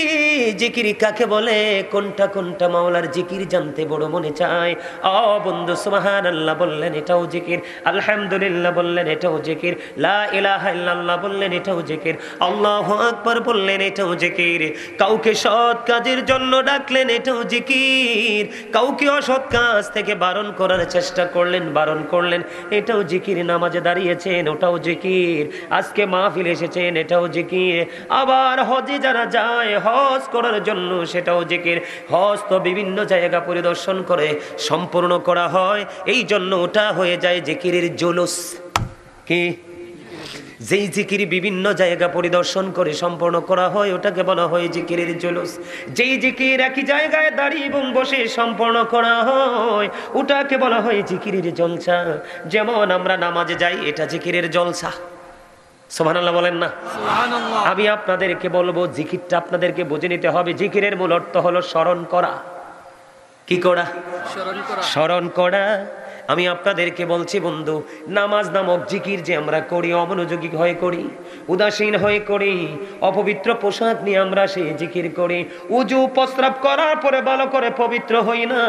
জিকির কাকে বলে? কোনটা কোনটা মাওলার জিকির জানতে বড় মনে চায়। ও বন্ধু, সুবহানাল্লাহ বললেন এটাও জিকির, আলহামদুলিল্লাহ বললেন এটাও জিকির, লা ইলাহা ইল্লাল্লাহ বললেন এটাও জিকির, আল্লাহু আকবার বললেন এটাও জিকির। কাউকে সৎ কাজের জন্য ডাকলেন, এটাও জিকির। কাউকে অসৎ কাজ থেকে বারণ করার চেষ্টা করলেন, বারণ করলেন, এটাও জিকির। নামাজে দাঁড়িয়েছেন, ওটাও জিকির। আজকে মাহফিল এসেছেন, এটাও জিকির। আবার হজে যারা যায় হজ করার জন্য, সেটাও জিকির। হজ তো বিভিন্ন জায়গা পরিদর্শন করে সম্পূর্ণ করা হয়, এই জন্য ওটা হয়ে যায় জিকিরের জুলুস। কি? যেই জিকির বিভিন্ন জায়গা পরিদর্শন করে সম্পন্ন করা হয়, ওটাকে বলা হয় জিকিরের জুলুস। যেই জিকির একই জায়গায় দাঁড়িয়ে এবং বসে সম্পন্ন করা হয়, ওটাকে বলা হয় জিকিরের জলসা। যেমন আমরা নামাজে যাই, এটা জিকিরের জলসা। সুবহানাল্লাহ বলেন না? সুবহানাল্লাহ। আমি আপনাদেরকে বলবো, জিকিরটা আপনাদেরকে বুঝে নিতে হবে। জিকিরের মূল অর্থ হলো স্মরণ করা। কি করা? স্মরণ করা। আমি আপনাদেরকে বলছি বন্ধু, নামাজ নামক জিকির যে আমরা করি, অমনোযোগী হয়ে করি, উদাসীন হয়ে করি, অপবিত্র পোশাক নিয়ে আমরা সেই জিকির করি, উজু প্রস্রাব করার পরে ভালো করে পবিত্র হই না,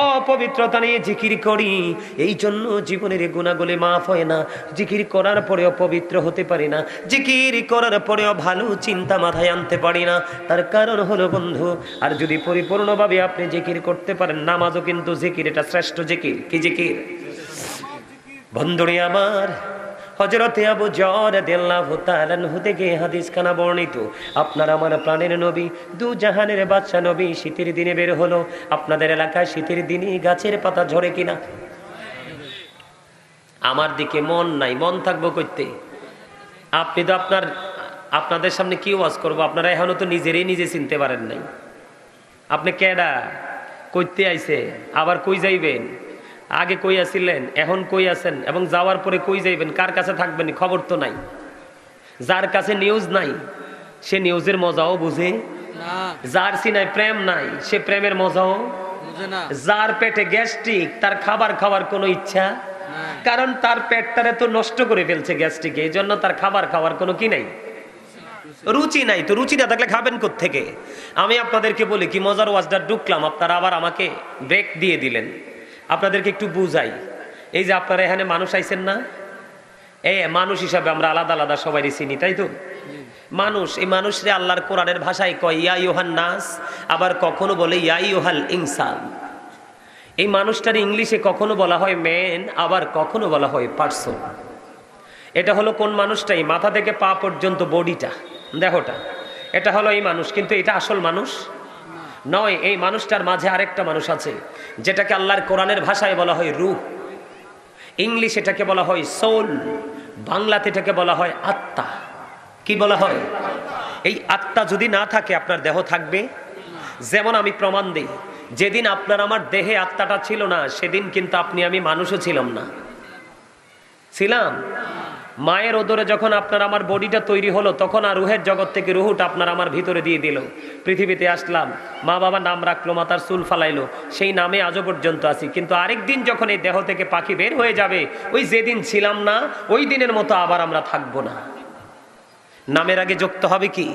অপবিত্রতা নিয়ে জিকির করি, এই জন্য জীবনের গুনাহগুলি মাফ হয় না। জিকির করার পরেও পবিত্র হতে পারি না, জিকির করার পরেও ভালো চিন্তা মাথায় আনতে পারি না। তার কারণ হলো বন্ধু, আর যদি পরিপূর্ণভাবে আপনি জিকির করতে পারেন, নামাজও কিন্তু জিকির, এটা শ্রেষ্ঠ জিকির। কি জিকির বন্ধুরে আমার? হযরতে আবু যর রাদিয়াল্লাহু তাআলা আনহু থেকে হাদিসখানা বর্ণিত, আপনার আমার প্রাণের নবী, দু জাহানের বাদশা নবী শীতের দিনে বের হলো। আপনাদের এলাকায় শীতের দিনে গাছের পাতা ঝরে কিনা? আমার দিকে মন নাই, মন থাকবো কইতে? আপনি তো আপনাদের সামনে কি ওয়াজ করবো? আপনারা এখনো তো নিজেরই নিজে চিনতে পারেন নাই। আপনি কেডা, কইতে আইছে, আবার কই যাইবেন, আগে কই আছিলেন, এখন কই আছেন, এবং যাওয়ার পরে কই যাইবেন, কার কাছে থাকবেন খবর তো নাই। যার কাছে নিউজ নাই সে নিউজের মজাও বুঝে না, যার সিনায় প্রেম নাই সে প্রেমের মজাও বুঝে না, যার পেটে গ্যাস্ট্রিক তার খাবার খাওয়ার কোনো ইচ্ছা, কারণ তার পেটটারে তো নষ্ট করে ফেলছে গ্যাস্ট্রিক, এই জন্য তার খাবার খাওয়ার কোনো কি নাই, রুচি নাই। তো রুচি না থাকলে খাবেন কোত্থেকে? আমি আপনাদেরকে বলি কি, মজার ওয়াজটা ঢুকলাম, আপনারা আবার আমাকে ব্রেক দিয়ে দিলেন। আপনাদেরকে একটু বুঝাই, এই যে আপনারা এখানে মানুষ আইছেন না, এই মানুষ হিসাবে আমরা আলাদা আলাদা সবাই চিনি, তাই তো? মানুষ, এই মানুষরে আল্লাহর কোরআনের ভাষায় কয় ইয়া ইউহান নাস, আবার কখনো বলে ইয়া ইউহাল ইনসান। এই মানুষটার ইংলিশে কখনো বলা হয় ম্যান, আবার কখনো বলা হয় পার্সন। এটা হলো কোন মানুষটাই? মাথা থেকে পা পর্যন্ত বডিটা, দেহটা, এটা হলো এই মানুষ। কিন্তু এটা আসল মানুষ নয়। এই মানুষটার মাঝে আরেকটা মানুষ আছে, যেটাকে আল্লাহর কোরআনের ভাষায় বলা হয় রূহ, ইংলিশ এটাকে বলা হয় সোল, বাংলাতে এটাকে বলা হয় আত্মা। কি বলা হয়? এই আত্মা যদি না থাকে আপনার দেহ থাকবে? যেমন আমি প্রমাণ দিই, যেদিন আপনার আমার দেহে আত্মাটা ছিল না, সেদিন কিন্তু আপনি আমি মানুষও ছিলাম না। ছিলাম? মায়ের ওদরে যখন আপনার আমার বডিটা তৈরি হলো, তখন আর রুহের জগৎ থেকে রুহুটা আপনার আমার ভিতরে দিয়ে দিল, পৃথিবীতে আসলাম, মা বাবা নাম রাখলো, মাতার চুল ফালাইলো, সেই নামে আজও পর্যন্ত আছি। কিন্তু আরেকদিন যখন এই দেহ থেকে পাখি বের হয়ে যাবে, ওই যেদিন ছিলাম না ওই দিনের মতো আবার আমরা থাকবো না। নামের আগে যুক্ত হবে কি?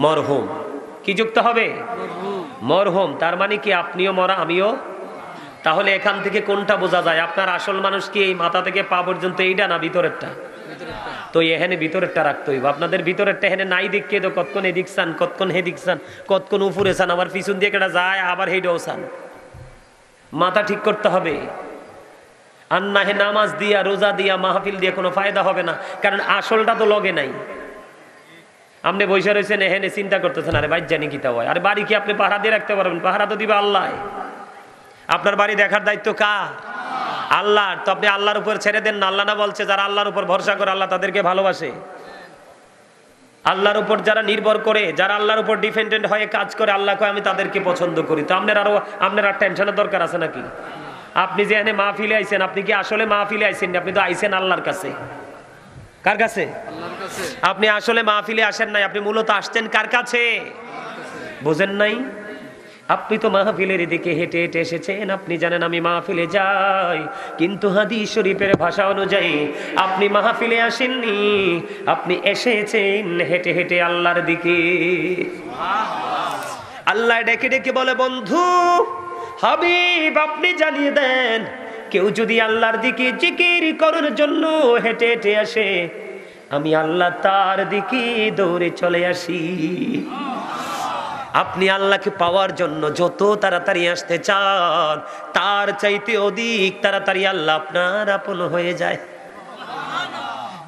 মরহুম। কি যুক্ত হবে? মরহুম। তার মানে কি আপনিও মরা, আমিও? তাহলে এখান থেকে কোনটা বোঝা যায়? আপনার আসল মানুষ কি এই মাথা থেকে পা পর্যন্ত এইটা না ভিতরেরটা? তো এখানে ভিতরেরটা রাখতে হইব। আপনাদের ভিতরেরটা এখানে নাই দেখে তো কতক্ষণ এদিক চান, কতক্ষণ হেদিক চান, কতক্ষণ উপরে চান, আবার পিছন দিয়ে কেটা যায়, আবার হেডেও চান। মাথা ঠিক করতে হবে। আর না হে নামাজ দিয়া, রোজা দিয়া, মাহফিল দিয়ে কোনো ফায়দা হবে না, কারণ আসলটা তো লগে নাই। আপনি বসে রয়েছেন এখানে চিন্তা করতেছেন, আরে বাইর জানি কিতা হয়। আরে বাড়ি কি আপনি পাহারা দিয়ে রাখতে পারবেন? পাহারা তো দিবে আল্লাহ। আপনার বাড়ি দেখার দায়িত্ব কার? আল্লাহর। তো আপনি আল্লাহর উপর ছেড়ে দেন না। আল্লাহ না বলছে যারা আল্লাহর উপর ভরসা করে আল্লাহ তাদেরকে ভালোবাসে? আল্লাহর উপর যারা নির্ভর করে, যারা আল্লাহর উপর ডিপেন্ডেন্ট হয়ে কাজ করে, আল্লাহ কয় আমি তাদেরকে পছন্দ করি। তো আপনার আর টেনশনের দরকার আছে নাকি? আপনি যে এখানে মাহফিলে আইছেন, আপনি কি আসলে মাহফিলে আইছেন? আপনি তো আইছেন আল্লাহর কাছে। কার কাছে? আপনি আসলে মাহফিলে আসেন নাই, আপনি মূলত আসছেন কার কাছে? বুঝেন নাই? আপনি তো মাহফিলের দিকে হেঁটে হেঁটে এসেছেন, আপনি জানেন আমি মাহফিলে যাই, কিন্তু হাদিস শরীফের ভাষা অনুযায়ী আপনি মাহফিলে আসেননি, আপনি এসেছেন হেঁটে হেঁটে আল্লাহর দিকে। আল্লাহ ডেকে ডেকে বলে, বন্ধু হাবিব আপনি জানিয়ে দেন, কেউ যদি আল্লাহর দিকে জিকির করার জন্য হেঁটে হেঁটে আসে, আমি আল্লাহ তার দিকে দৌড়ে চলে আসি। আপনি আল্লাহকে পাওয়ার জন্য যত তাড়াতাড়ি আসতে চান, তার চাইতে অধিক তাড়াতাড়ি আল্লাহ আপনার আপন হয়ে যায়।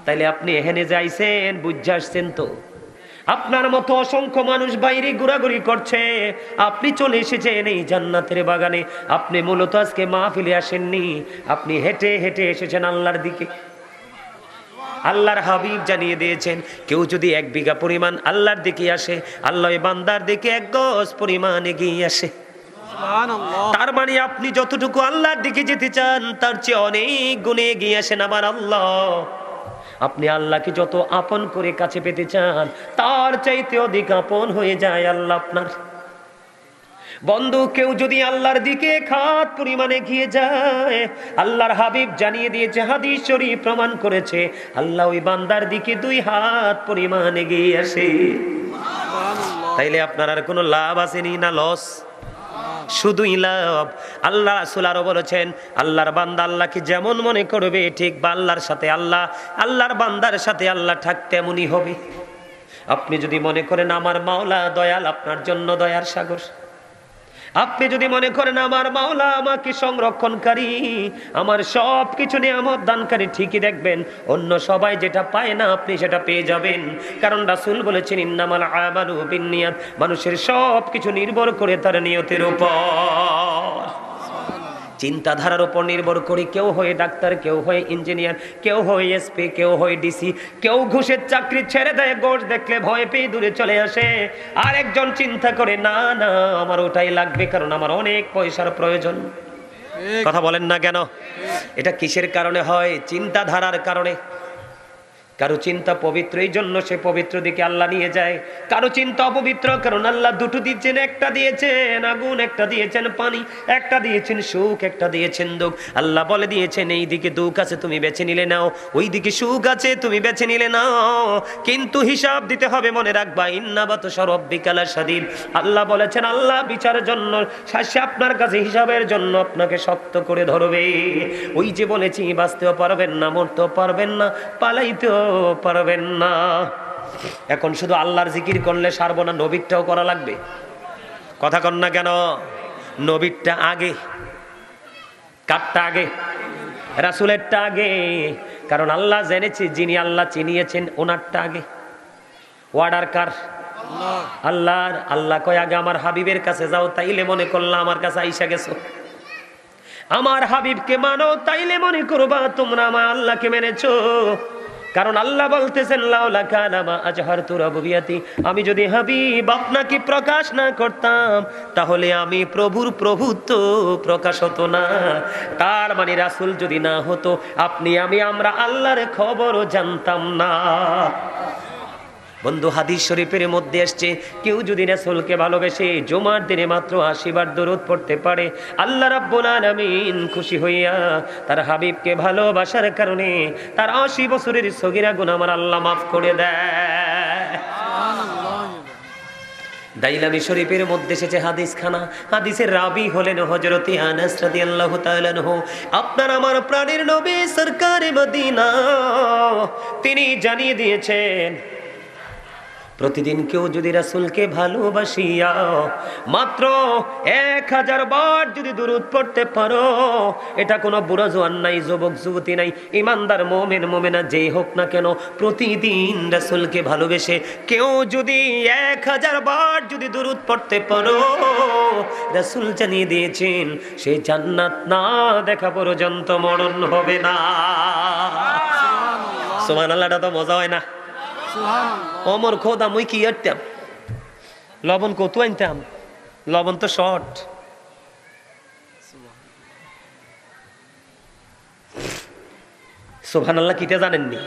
তাইলে আপনি এখানে যাইছেন, বুঝে আসছেন তো? আপনার মতো অসংখ্য মানুষ বাইরে ঘোরাঘুরি করছে, আপনি চলে এসেছেন এই জান্নাতের বাগানে। আপনি মূলত আজকে মাহফিলে আসেননি, আপনি হেঁটে হেঁটে এসেছেন আল্লাহর দিকে। আল্লাহর হাবিব জানিয়ে দিয়েছেন, কেউ যদি 1 বিঘা পরিমাণ আল্লাহর দিকে আসে, আল্লাহ বান্দার দিকে 1 গজ পরিমাণ এগিয়ে আসে। তার মানে আপনি যতটুকু আল্লাহর দিকে যেতে চান, তার চেয়ে অনেক গুণে এগিয়ে আসেন আমার আল্লাহ। আপনি আল্লাহকে যত আপন করে কাছে পেতে চান, তার চাইতে অধিক আপন হয়ে যায় আল্লাহ আপনার। বন্ধু, কেউ যদি আল্লাহর দিকে খাত পরিমাণে এগিয়ে যায়, আল্লাহর হাবিব জানিয়ে দিয়েছে, হাদিস শরীফ প্রমাণ করেছে, আল্লাহ ওই বান্দার দিকে 2 হাত পরিমাণ এগিয়ে আসে। তাইলে আপনার আর কোনো লাভ আসেনি না লস? শুধুই লাভ। আল্লাহ রাসূল আরো বলেছেন, আল্লাহর বান্দা আল্লাহকে যেমন মনে করবে ঠিক বা আল্লাহর সাথে আল্লাহর বান্দার সাথে আল্লাহ ঠাক তেমনই হবে। আপনি যদি মনে করেন আমার মাওলা দয়াল, আপনার জন্য দয়ার সাগর। আপনি যদি মনে করেন আমার মাওলা আমাকে সংরক্ষণকারী, আমার সব কিছু নিয়ামত দানকারী, ঠিকই দেখবেন অন্য সবাই যেটা পায় না আপনি সেটা পেয়ে যাবেন। কারণ রাসূল বলেছেন, ইন্নামাল আমালু বিন্নিয়াত, মানুষের সব কিছু নির্ভর করে তার নিয়তের উপর, চিন্তাধারার উপর নির্ভর করে। কেউ হয় ডাক্তার, কেউ হয় ইঞ্জিনিয়ার, কেউ হয় এসপি, কেউ হয় ডিসি, কেউ ঘুষের চাকরি ছেড়ে দেয়, গোশ দেখলে ভয় পেয়ে দূরে চলে আসে। আর একজন চিন্তা করে, না না আমার ওটাই লাগবে, কারণ আমার অনেক পয়সার প্রয়োজন। কথা বলেন না কেন? এটা কিসের কারণে হয়? চিন্তাধারার কারণে। কারো চিন্তা পবিত্র, এই জন্য সে পবিত্র দিকে আল্লাহ নিয়ে যায়। কারো চিন্তা অপবিত্র, কারণ আল্লাহ দুটো দিচ্ছেন, একটা দিয়েছেন আগুন, একটা দিয়েছেন পানি, একটা দিয়েছেন সুখ, একটা দিয়েছেন দুঃখ। আল্লাহ বলে দিয়েছেন, এই দিকে দুঃখ আছে তুমি বেছে নিলে নাও, ওই দিকে সুখ আছে তুমি বেছে নিলে নাও, কিন্তু হিসাব দিতে হবে, মনে রাখবা ইন্না বাতশা রাব্বিকা লাশাদীদ। আল্লাহ বলেছেন, আল্লাহ বিচারের জন্য শাসে আপনার কাছে হিসাবের জন্য আপনাকে শক্ত করে ধরবে। ওই যে বলেছি, বাঁচতেও পারবেন না, মরতেও পারবেন না, পালাইতেও পারবেন না। এখন শুধু আল্লাহর জিকির করলে সারবো না, নবীরটাও করা লাগবে। কথা কন না কেন? নবীরটা আগে। কারটা আগে? রাসূলেরটা আগে। কারণ আল্লাহ জেনেছে, যিনি আল্লাহ চিনিয়েছেন ওনারটা আগে। ওয়ার্ডার কার? আল্লাহর। আল্লাহ কয় আগে আমার হাবিবের কাছে যাও, তাইলে মনে করলাম আমার কাছে আইসা গেছো। আমার হাবিবকে মানো, তাইলে মনে করবা তোমরা আমার আল্লাহকে মেনেছো। কারণ আল্লাহ বলতেছেন, লাউলা কানা মা আজহারতু রাবুবিয়াতি, আমি যদি হাবিব আপনাকে প্রকাশ না করতাম তাহলে আমি প্রভুর প্রভুত্ব প্রকাশ হতো না। তার মানে রাসূল যদি না হতো আপনি আমি আমরা আল্লাহর খবরও জানতাম না। বন্ধু, হাদিস শরীফের মধ্যে আসছে, কেউ যদি রাসূলকে ভালোবেসে জুমার দিনে মাত্র 80 বার দরুদ পড়তে পারে, আল্লাহ রাব্বুল আলামিন খুশি হইয়া তার হাবিবকে ভালোবাসার কারণে তার 80 বছরের সগীরা গুনাহ আমার আল্লাহ মাফ করে দেয়। দাইলামি শরীফের মধ্যে এসেছে হাদিস খানা। হাদিসের রাবি হলেন হযরত আনাস রাদিয়াল্লাহু তাআলা আনহু। আপনার আমার প্রাণের নবী সরকারে মদিনা তিনি জানিয়ে দিয়েছেন, প্রতিদিন কেউ যদি রাসূলকে ভালোবাসিয়া মাত্র 1000 বার যদি দুরূদ পড়তে পারো, এটা কোনো বুড়া জোয়ান নাই, যুবক যুবতী নাই, ইমানদার মুমিন মুমিনা যেই হোক না কেন, প্রতিদিন রাসূলকে ভালোবেসে কেউ যদি 1000 বার যদি দুরূদ পড়তে পারো, রাসূল জানিয়ে দিয়েছেন সে জান্নাত না দেখা পর্যন্ত মরণ হবে না। সুবহানাল্লাহ। এটা তো মজা হয় না? অমর খোদা মুই কি আনতাম, লবণ কত আনতাম, লবণ তো শর্ট। সুবহানাল্লাহ। কিটা জানেননি?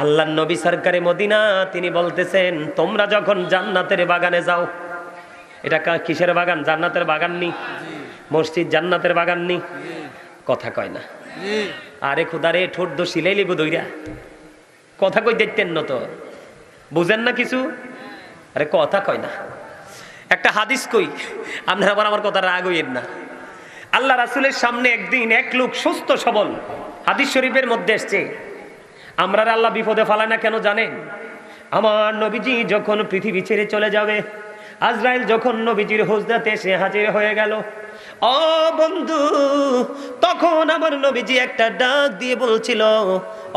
আল্লাহর নবী সরকারে মদিনা তিনি বলতেছেন, তোমরা যখন জান্নাতের বাগানে যাও, এটা কিসের বাগান? জান্নাতের বাগান নি? মসজিদ জান্নাতের বাগান নি? কথা কয় না। আরে খুদারে ঠোঁট দো সিলাই লিবো দইরা, কথা কই দেখতেন না তো, বুঝেন না কিছু? আরে কথা কয় না। একটা হাদিস কই, আপনারা আবার আমার কথা রাগ হইয়েন না। আল্লাহ রাসূলের সামনে একদিন এক লোক সুস্থ সবল, হাদিস শরীফের মধ্যে এসছে, আমরা আল্লাহ বিপদে ফালায় না কেন জানেন? আমার নবীজি যখন পৃথিবী ছেড়ে চলে যাবে, আজরাইল যখন নবীজির হুজরাতে এসে হাজির হয়ে গেল, ও বন্ধু, তখন আমার নবীজি একটা ডাক দিয়ে বলছিল,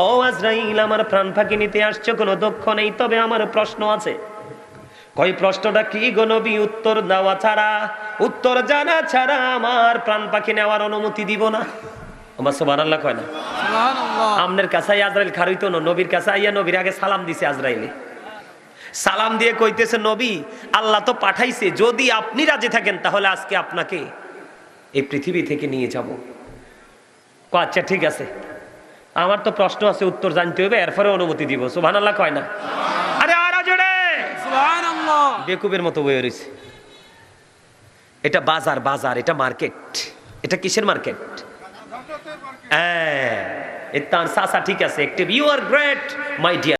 ও আজরাইল, আমার প্রাণ ফাঁকি নিতে আসছো, কোনো দুঃখ নেই, তবে আমার প্রশ্ন আছে। কই প্রশ্নটা কি গো নবী? উত্তর দেওয়া ছাড়া, উত্তর জানা ছাড়া আমার প্রাণ পাখি নেওয়ার অনুমতি দিব না। আমার সুবহানাল্লাহ কয় না? সুবহানাল্লাহ। আমনের কাছে আজরাইল খারইতো না, নবীর কাছে আইয়া নবীর আগে সালাম দিছে আজরাইলে। সালাম দিয়ে কইতেছে, নবী আল্লাহ তো পাঠাইছে, যদি আপনি রাজি থাকেন তাহলে আজকে আপনাকে এই পৃথিবী থেকে নিয়ে যাব। আচ্ছা ঠিক আছে, আমার তো প্রশ্ন আছে, উত্তর জানতে হবে, এরপরে অনুমতি দিব। সুবহানাল্লাহ কয় না? আরে আরা জোরে সুবহানাল্লাহ। বেকুবের মতো বয়ে রইছে। এটা বাজার, বাজার, এটা মার্কেট। এটা কিসের মার্কেট? হ্যাঁ, তার চাচা ঠিক আছে, একটি you are great my deer.